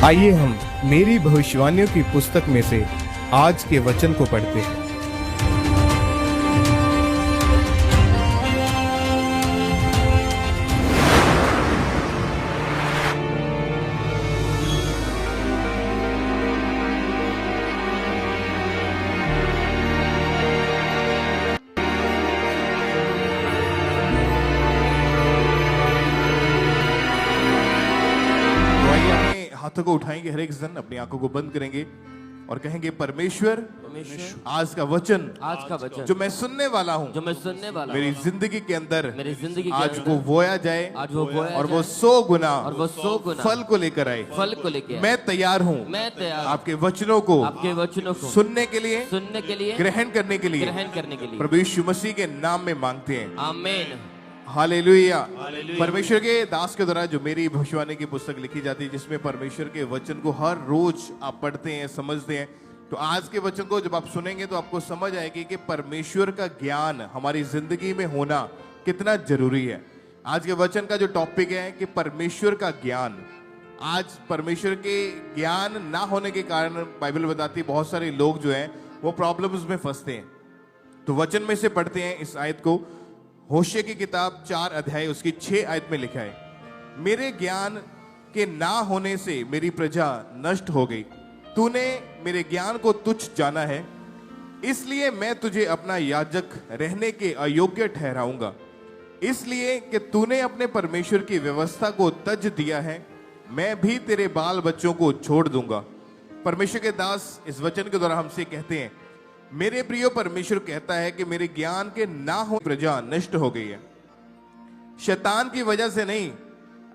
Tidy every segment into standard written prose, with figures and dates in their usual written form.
आइए हम मेरी भविष्यवाणियों की पुस्तक में से आज के वचन को पढ़ते हैं। हाथों को उठाएंगे, हर एक जन अपनी आंखों को बंद करेंगे और कहेंगे, परमेश्वर आज का वचन जो मैं सुनने वाला हूँ मेरी जिंदगी के अंदर आज वो बोया जाए और वो 100 गुना फल को लेकर आए। मैं तैयार हूँ आपके वचनों को सुनने के लिए ग्रहण करने के लिए प्रभु यीशु मसीह के नाम में मांगते हैं, आमीन, हालेलुया। परमेश्वर के दास के द्वारा जो मेरी भविष्यवाणी की पुस्तक लिखी जाती है, जिसमें परमेश्वर के वचन को हर रोज आप पढ़ते हैं, समझते हैं, तो आज के वचन को जब आप सुनेंगे तो आपको समझ आएगी कि परमेश्वर का ज्ञान हमारी जिंदगी में होना कितना जरूरी है। आज के वचन का जो टॉपिक है कि परमेश्वर का ज्ञान। आज परमेश्वर के ज्ञान ना होने के कारण बाइबल बताती है बहुत सारे लोग जो हैं वो प्रॉब्लम्स में फंसते हैं। तो वचन में से पढ़ते हैं इस आयत को। होशे की किताब 4 अध्याय उसकी 6 आयत में लिखा है, मेरे ज्ञान के ना होने से मेरी प्रजा नष्ट हो गई। तूने मेरे ज्ञान को तुच्छ जाना है, इसलिए मैं तुझे अपना याजक रहने के अयोग्य ठहराऊंगा। इसलिए कि तूने अपने परमेश्वर की व्यवस्था को तज दिया है, मैं भी तेरे बाल बच्चों को छोड़ दूंगा। परमेश्वर के दास इस वचन के द्वारा हमसे कहते हैं, मेरे प्रियो, परमेश्वर कहता है कि मेरे ज्ञान के ना हो प्रजा नष्ट हो गई है। शैतान की वजह से नहीं।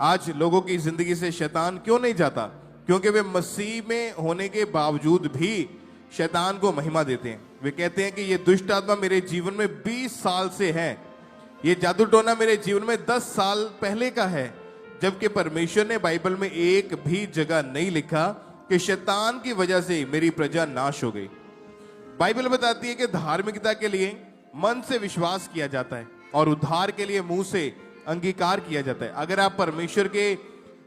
आज लोगों की जिंदगी से शैतान क्यों नहीं जाता? क्योंकि वे मसीह में होने के बावजूद भी शैतान को महिमा देते हैं। वे कहते हैं कि ये दुष्ट आत्मा मेरे जीवन में 20 साल से है, ये जादू टोना मेरे जीवन में 10 साल पहले का है, जबकि परमेश्वर ने बाइबल में एक भी जगह नहीं लिखा कि शैतान की वजह से मेरी प्रजा नाश हो गई। बाइबल बताती है कि धार्मिकता के लिए मन से विश्वास किया जाता है और उद्धार के लिए मुंह से अंगीकार किया जाता है। अगर आप परमेश्वर के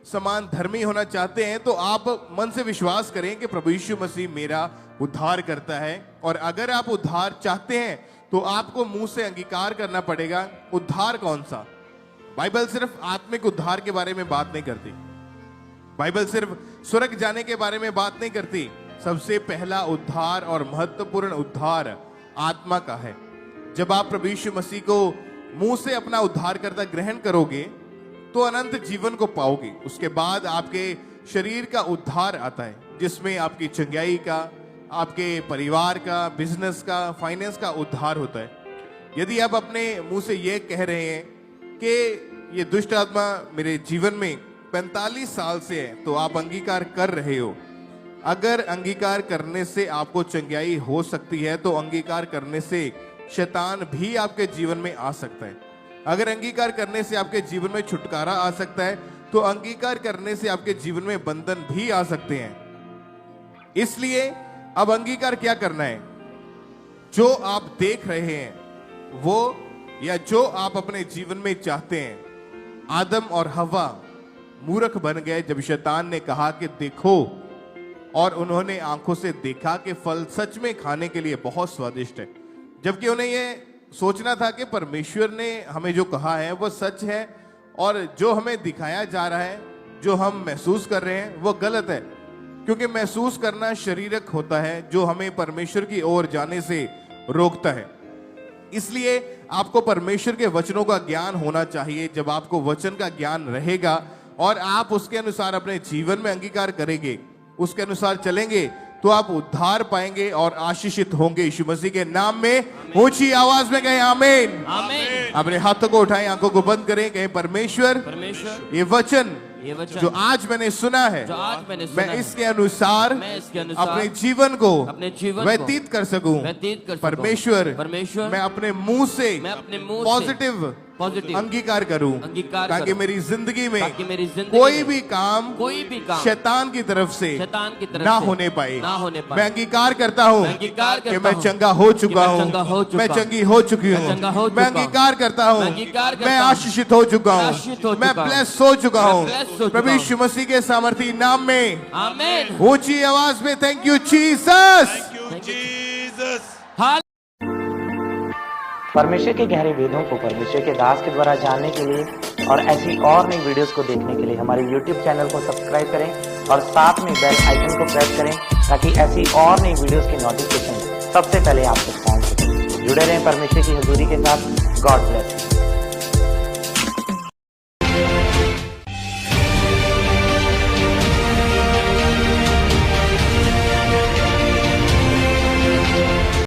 समान धर्मी होना चाहते हैं तो आप मन से विश्वास करें कि प्रभु यीशु मसीह मेरा उद्धार करता है, और अगर आप उद्धार चाहते हैं तो आपको मुंह से अंगीकार करना पड़ेगा। उद्धार कौन सा? बाइबल सिर्फ आत्मिक उद्धार के बारे में बात नहीं करती। बाइबल सिर्फ स्वर्ग जाने के बारे में बात नहीं करती। सबसे पहला उद्धार और महत्वपूर्ण उद्धार आत्मा का है। जब आप प्रभु यीशु मसीह को मुंह से अपना उद्धारकर्ता ग्रहण करोगे तो अनंत जीवन को पाओगे। उसके बाद आपके शरीर का उद्धार आता है, जिसमें आपकी चंगाई का, आपके परिवार का, बिजनेस का, फाइनेंस का उद्धार होता है। यदि आप अपने मुंह से यह कह रहे हैं कि ये दुष्ट आत्मा मेरे जीवन में 45 साल से है, तो आप अंगीकार कर रहे हो। अगर अंगीकार करने से आपको चंगाई हो सकती है तो अंगीकार करने से शैतान भी आपके जीवन में आ सकता है। अगर अंगीकार करने से आपके जीवन में छुटकारा आ सकता है तो अंगीकार करने से आपके जीवन में बंधन भी आ सकते हैं। इसलिए अब अंगीकार क्या करना है? जो आप देख रहे हैं वो, या जो आप अपने जीवन में चाहते हैं। आदम और हवा मूर्ख बन गए जब शैतान ने कहा कि देखो, और उन्होंने आंखों से देखा कि फल सच में खाने के लिए बहुत स्वादिष्ट है, जबकि उन्हें यह सोचना था कि परमेश्वर ने हमें जो कहा है वो सच है और जो हमें दिखाया जा रहा है, जो हम महसूस कर रहे हैं वो गलत है। क्योंकि महसूस करना शारीरिक होता है जो हमें परमेश्वर की ओर जाने से रोकता है। इसलिए आपको परमेश्वर के वचनों का ज्ञान होना चाहिए। जब आपको वचन का ज्ञान रहेगा और आप उसके अनुसार अपने जीवन में अंगीकार करेंगे, उसके अनुसार चलेंगे, तो आप उद्धार पाएंगे और आशीषित होंगे। यीशु मसीह के नाम में ऊंची आवाज में कहें आमीन। अपने हाथों को उठाएं, आंखों को बंद करें, कहें परमेश्वर ये वचन जो आज मैंने सुना है, मैं इसके अनुसार अपने जीवन को व्यतीत कर सकूं। परमेश्वर मैं अपने मुंह से पॉजिटिव अंगीकार करूं, ताकि मेरी जिंदगी में कोई भी काम शैतान की तरफ से ना होने पाए। मैं अंगीकार करता हूं कि मैं चंगा हो चुका हूं, मैं चंगी हो चुकी हूं। मैं अंगीकार करता हूं मैं आशीषित हो चुका हूं, मैं ब्लेस हो चुका हूं प्रभु यीशु मसीह के सामर्थी नाम में। आमीन। ऊंची आवाज में थैंक यू जीसस। परमेश्वर के गहरे वेदों को परमेश्वर के दास के द्वारा जानने के लिए और ऐसी और नई वीडियोस को देखने के लिए हमारे YouTube चैनल को सब्सक्राइब करें और साथ में बेल आइकन को प्रेस करें, ताकि ऐसी और नई वीडियोस की नोटिफिकेशन सबसे पहले आप तक पहुंच सके। जुड़े रहें परमेश्वर की हजूरी के साथ। God bless.